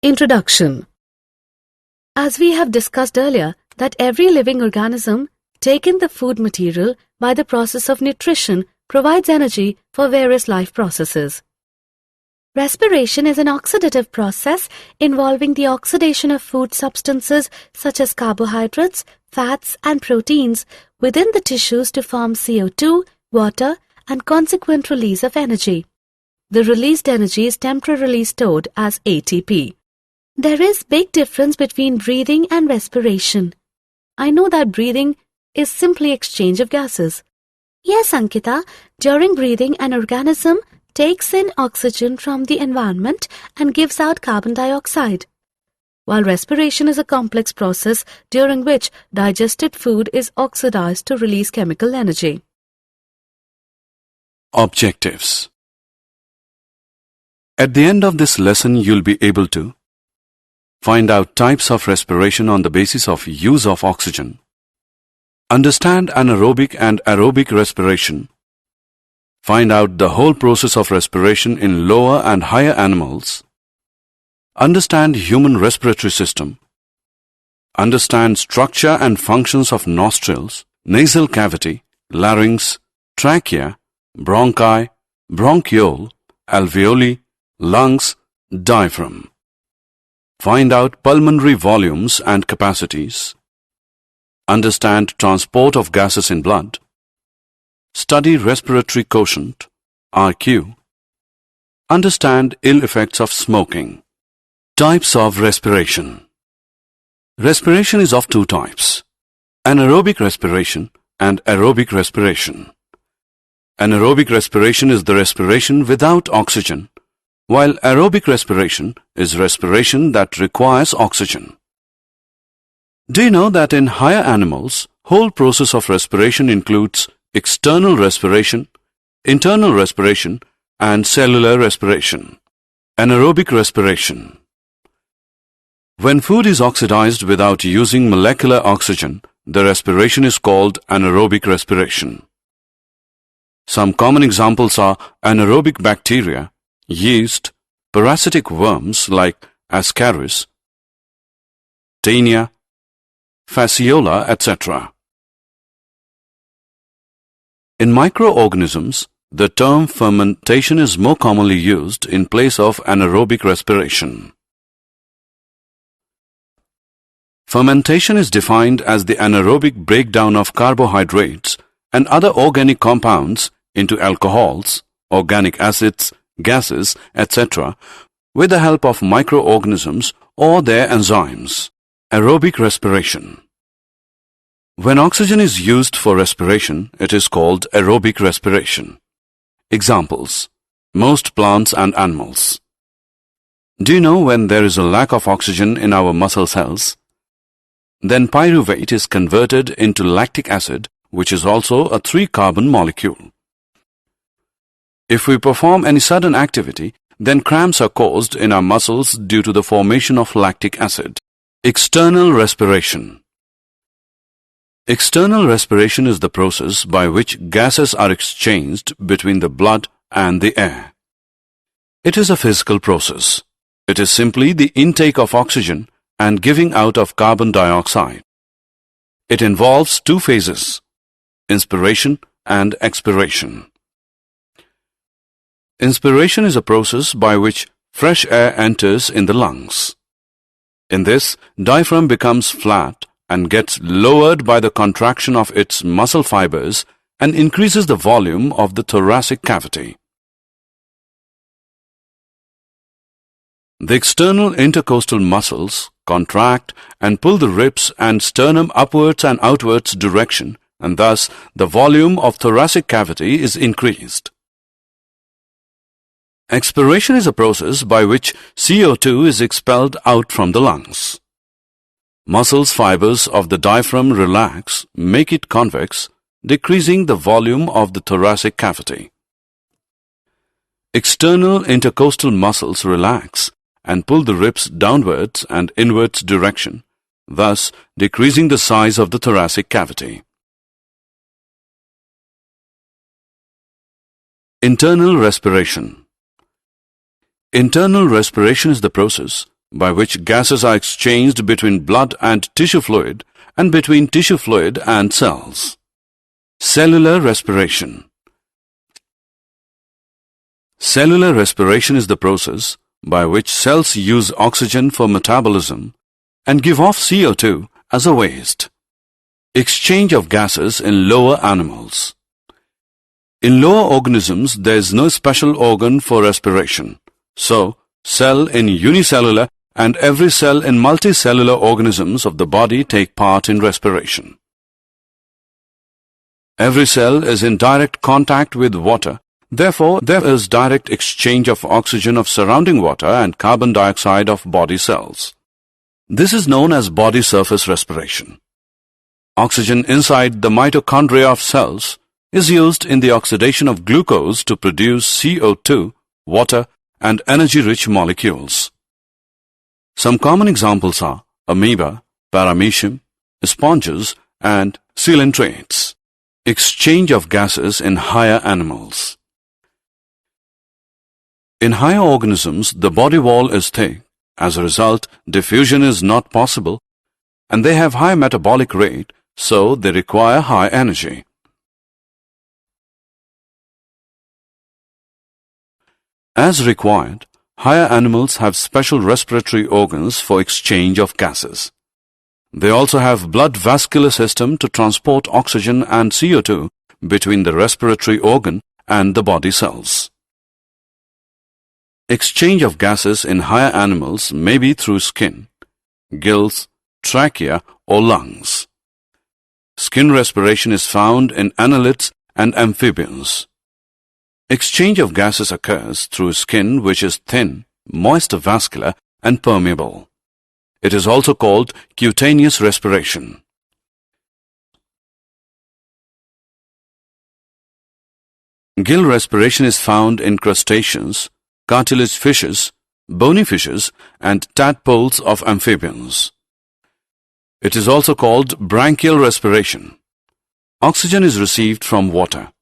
Introduction. As we have discussed earlier, that every living organism, taking the food material by the process of nutrition, provides energy for various life processes. Respiration is an oxidative process involving the oxidation of food substances such as carbohydrates, fats, and proteins within the tissues to form CO2, water, and consequent release of energy. The released energy is temporarily stored as ATP. There is big difference between breathing and respiration. I know that breathing is simply exchange of gases. Yes, Ankita, during breathing an organism takes in oxygen from the environment and gives out carbon dioxide, while respiration is a complex process during which digested food is oxidized to release chemical energy. Objectives. At the end of this lesson, you'll be able to find out types of respiration on the basis of use of oxygen, understand anaerobic and aerobic respiration, find out the whole process of respiration in lower and higher animals, understand human respiratory system, understand structure and functions of nostrils, nasal cavity, larynx, trachea, bronchi, bronchiole, alveoli, lungs, diaphragm. Find out pulmonary volumes and capacities. Understand transport of gases in blood. Study respiratory quotient, RQ. Understand ill effects of smoking. Types of respiration. Respiration is of two types: anaerobic respiration and aerobic respiration. Anaerobic respiration is the respiration without oxygen, while aerobic respiration is respiration that requires oxygen. Do you know that in higher animals, whole process of respiration includes external respiration, internal respiration, and cellular respiration? Anaerobic respiration. When food is oxidized without using molecular oxygen, the respiration is called anaerobic respiration. Some common examples are anaerobic bacteria, yeast, parasitic worms like Ascaris, Taenia, Fasciola, etc. In microorganisms, the term fermentation is more commonly used in place of anaerobic respiration. Fermentation is defined as the anaerobic breakdown of carbohydrates and other organic compounds into alcohols, organic acids, gases, etc. with the help of microorganisms or their enzymes. Aerobic respiration. When oxygen is used for respiration, it is called aerobic respiration. Examples: most plants and animals. Do you know when there is a lack of oxygen in our muscle cells? Then pyruvate is converted into lactic acid, which is also a 3-carbon molecule. If we perform any sudden activity, then cramps are caused in our muscles due to the formation of lactic acid. External respiration. External respiration is the process by which gases are exchanged between the blood and the air. It is a physical process. It is simply the intake of oxygen and giving out of carbon dioxide. It involves two phases: inspiration and expiration. Inspiration is a process by which fresh air enters in the lungs. In this, diaphragm becomes flat and gets lowered by the contraction of its muscle fibers and increases the volume of the thoracic cavity. The external intercostal muscles contract and pull the ribs and sternum upwards and outwards direction, and thus the volume of thoracic cavity is increased. Expiration is a process by which CO2 is expelled out from the lungs. Muscles fibers of the diaphragm relax, make it convex, decreasing the volume of the thoracic cavity. External intercostal muscles relax and pull the ribs downwards and inwards direction, thus decreasing the size of the thoracic cavity. Internal respiration. Internal respiration is the process by which gases are exchanged between blood and tissue fluid and between tissue fluid and cells. Cellular respiration. Cellular respiration is the process by which cells use oxygen for metabolism and give off CO2 as a waste. Exchange of gases in lower animals. In lower organisms, there is no special organ for respiration. So, cell in unicellular and every cell in multicellular organisms of the body take part in respiration. Every cell is in direct contact with water. Therefore, there is direct exchange of oxygen of surrounding water and carbon dioxide of body cells. This is known as body surface respiration. Oxygen inside the mitochondria of cells is used in the oxidation of glucose to produce CO2, water, and energy-rich molecules. Some common examples are amoeba, paramecium, sponges, and coelentrates. Exchange of gases in higher animals. In higher organisms, the body wall is thick. As a result, diffusion is not possible, and they have high metabolic rate, so they require high energy. As required, higher animals have special respiratory organs for exchange of gases. They also have blood vascular system to transport oxygen and CO2 between the respiratory organ and the body cells. Exchange of gases in higher animals may be through skin, gills, trachea, or lungs. Skin respiration is found in annelids and amphibians. Exchange of gases occurs through skin which is thin, moist vascular, and permeable. It is also called cutaneous respiration. Gill respiration is found in crustaceans, cartilage fishes, bony fishes, and tadpoles of amphibians. It is also called branchial respiration. Oxygen is received from water.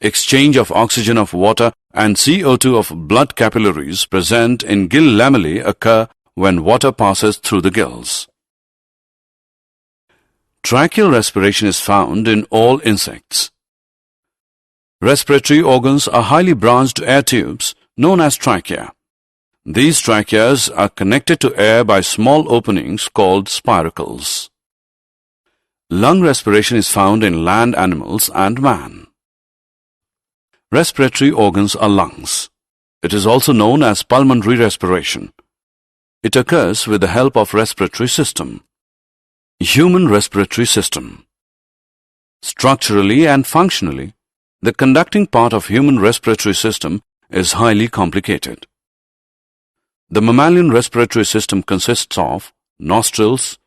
Exchange of oxygen of water and CO2 of blood capillaries present in gill lamellae occur when water passes through the gills. Tracheal respiration is found in all insects. Respiratory organs are highly branched air tubes known as trachea. These tracheas are connected to air by small openings called spiracles. Lung respiration is found in land animals and man. Respiratory organs are lungs. It is also known as pulmonary respiration. It occurs with the help of respiratory system. Human respiratory system. Structurally and functionally, the conducting part of human respiratory system is highly complicated. The mammalian respiratory system consists of nostrils,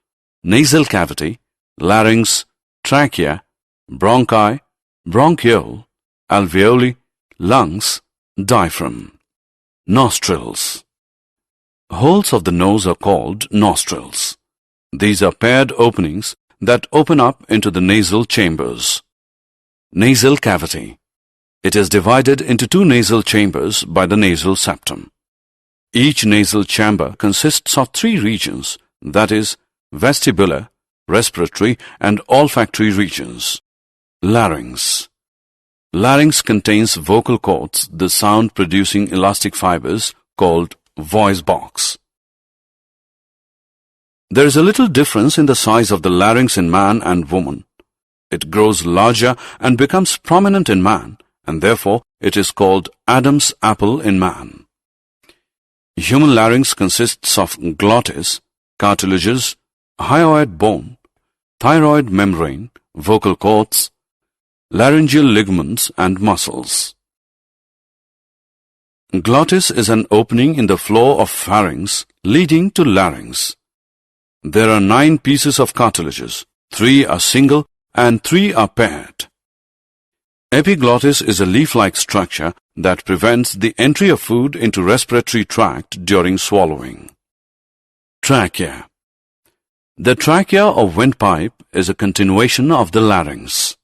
nasal cavity, larynx, trachea, bronchi, bronchiole, alveoli, lungs, diaphragm. Nostrils. Holes of the nose are called nostrils. These are paired openings that open up into the nasal chambers. Nasal cavity. It is divided into two nasal chambers by the nasal septum. Each nasal chamber consists of three regions, that is, vestibular, respiratory, and olfactory regions. Larynx. Larynx contains vocal cords, the sound-producing elastic fibers called voice box. There is a little difference in the size of the larynx in man and woman. It grows larger and becomes prominent in man, and therefore it is called Adam's apple in man. Human larynx consists of glottis, cartilages, hyoid bone, thyroid membrane, vocal cords, laryngeal ligaments, and muscles. Glottis is an opening in the floor of pharynx leading to larynx. There are 9 pieces of cartilages. 3 are single and 3 are paired. Epiglottis is a leaf-like structure that prevents the entry of food into respiratory tract during swallowing. Trachea. The trachea or windpipe is a continuation of the larynx.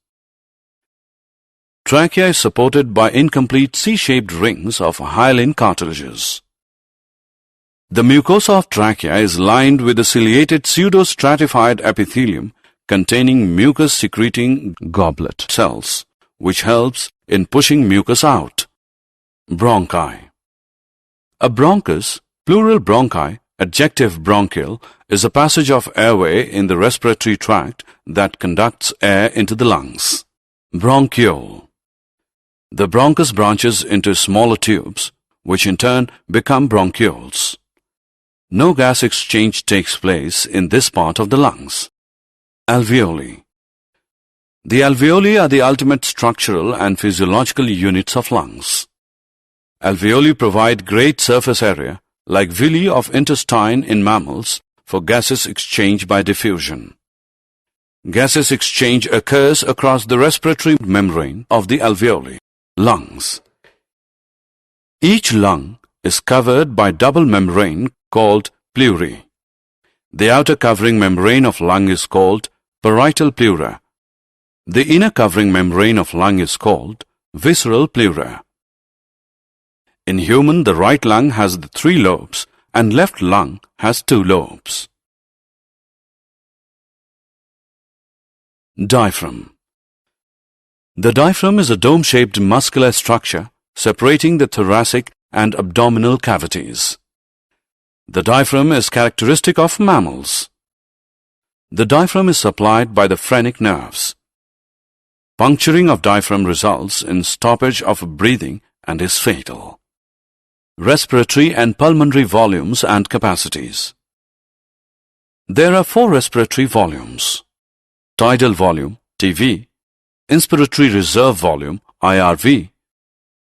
Trachea is supported by incomplete C-shaped rings of hyaline cartilages. The mucosa of trachea is lined with a ciliated pseudostratified epithelium containing mucus-secreting goblet cells, which helps in pushing mucus out. Bronchi. A bronchus, plural bronchi, adjective bronchial, is a passage of airway in the respiratory tract that conducts air into the lungs. Bronchiole. The bronchus branches into smaller tubes, which in turn become bronchioles. No gas exchange takes place in this part of the lungs. Alveoli. The alveoli are the ultimate structural and physiological units of lungs. Alveoli provide great surface area, like villi of intestine in mammals, for gaseous exchange by diffusion. Gaseous exchange occurs across the respiratory membrane of the alveoli. Lungs. Each lung is covered by double membrane called pleurae. The outer covering membrane of lung is called parietal pleura. The inner covering membrane of lung is called visceral pleura. In human, the right lung has the 3 lobes and left lung has 2 lobes. Diaphragm. The diaphragm is a dome-shaped muscular structure separating the thoracic and abdominal cavities. The diaphragm is characteristic of mammals. The diaphragm is supplied by the phrenic nerves. Puncturing of diaphragm results in stoppage of breathing and is fatal. Respiratory and pulmonary volumes and capacities. There are 4 respiratory volumes: tidal volume, TV, inspiratory reserve volume, IRV,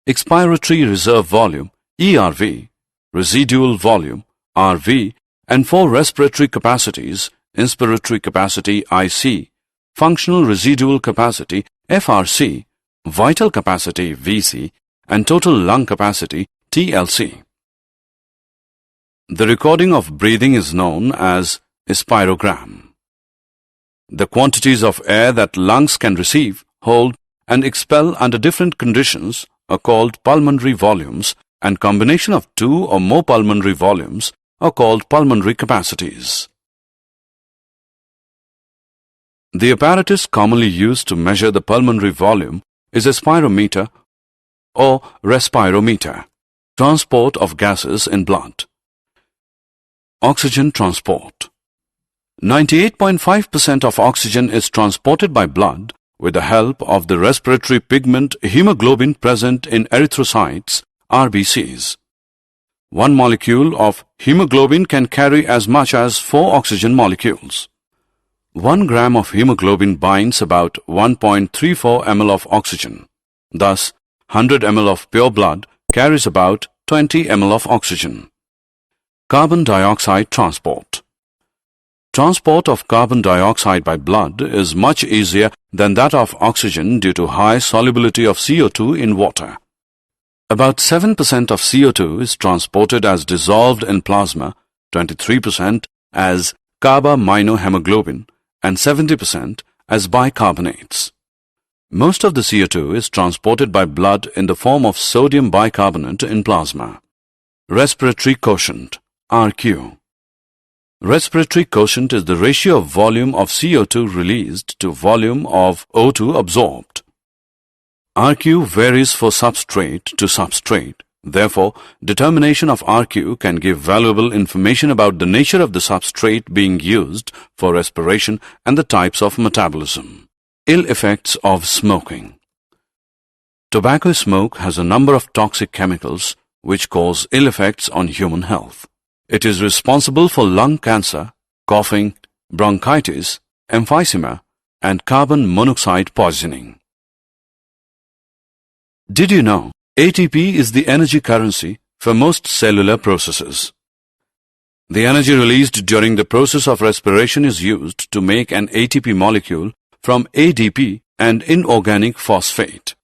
expiratory reserve volume, ERV, residual volume, RV, and 4 respiratory capacities: inspiratory capacity, IC, functional residual capacity, FRC, vital capacity, VC, and total lung capacity, TLC. The recording of breathing is known as spirogram. The quantities of air that lungs can receive, hold, and expel under different conditions are called pulmonary volumes, and combination of 2 or more pulmonary volumes are called pulmonary capacities. The apparatus commonly used to measure the pulmonary volume is a spirometer or respirometer. Transport of gases in blood. Oxygen transport. 98.5% of oxygen is transported by blood with the help of the respiratory pigment hemoglobin present in erythrocytes, RBCs. 1 molecule of hemoglobin can carry as much as 4 oxygen molecules. 1 gram of hemoglobin binds about 1.34 ml of oxygen. Thus, 100 ml of pure blood carries about 20 ml of oxygen. Carbon dioxide transport. Transport of carbon dioxide by blood is much easier than that of oxygen due to high solubility of CO2 in water. About 7% of CO2 is transported as dissolved in plasma, 23% as carbaminohemoglobin, and 70% as bicarbonates. Most of the CO2 is transported by blood in the form of sodium bicarbonate in plasma. Respiratory quotient, RQ. Respiratory quotient is the ratio of volume of CO2 released to volume of O2 absorbed. RQ varies for substrate to substrate. Therefore, determination of RQ can give valuable information about the nature of the substrate being used for respiration and the types of metabolism. Ill effects of smoking. Tobacco smoke has a number of toxic chemicals which cause ill effects on human health. It is responsible for lung cancer, coughing, bronchitis, emphysema, and carbon monoxide poisoning. Did you know ATP is the energy currency for most cellular processes? The energy released during the process of respiration is used to make an ATP molecule from ADP and inorganic phosphate.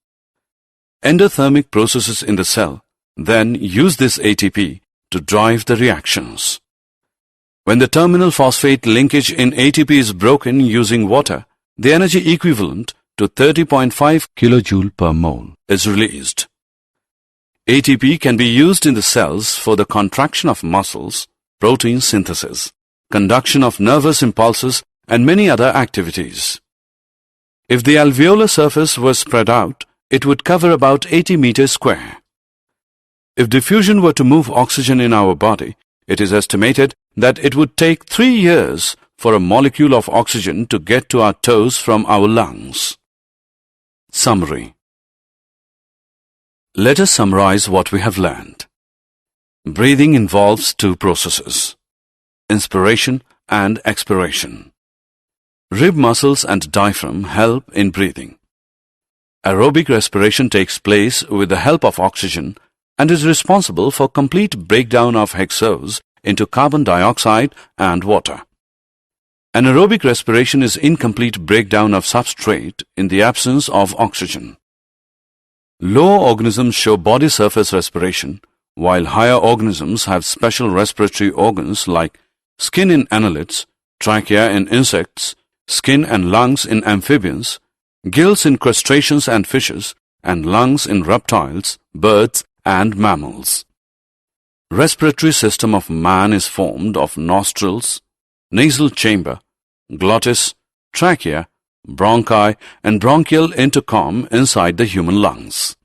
Endothermic processes in the cell then use this ATP to drive the reactions. When the terminal phosphate linkage in ATP is broken using water, the energy equivalent to 30.5 kJ per mole is released. ATP can be used in the cells for the contraction of muscles, protein synthesis, conduction of nervous impulses, and many other activities. If the alveolar surface was spread out, it would cover about 80 meters square. If diffusion were to move oxygen in our body, it is estimated that it would take 3 years for a molecule of oxygen to get to our toes from our lungs. Summary. Let us summarize what we have learned. Breathing involves two processes: inspiration and expiration. Rib muscles and diaphragm help in breathing. Aerobic respiration takes place with the help of oxygen and is responsible for complete breakdown of hexose into carbon dioxide and water. Anaerobic respiration is incomplete breakdown of substrate in the absence of oxygen. Lower organisms show body surface respiration, while higher organisms have special respiratory organs like skin in annelids, trachea in insects, skin and lungs in amphibians, gills in crustaceans and fishes, and lungs in reptiles, birds, and mammals. Respiratory system of man is formed of nostrils, nasal chamber, glottis, trachea, bronchi, and bronchial intercom inside the human lungs.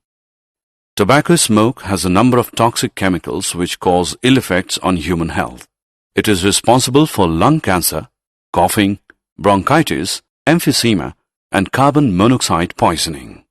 Tobacco smoke has a number of toxic chemicals which cause ill effects on human health. It is responsible for lung cancer, coughing, bronchitis, emphysema, and carbon monoxide poisoning.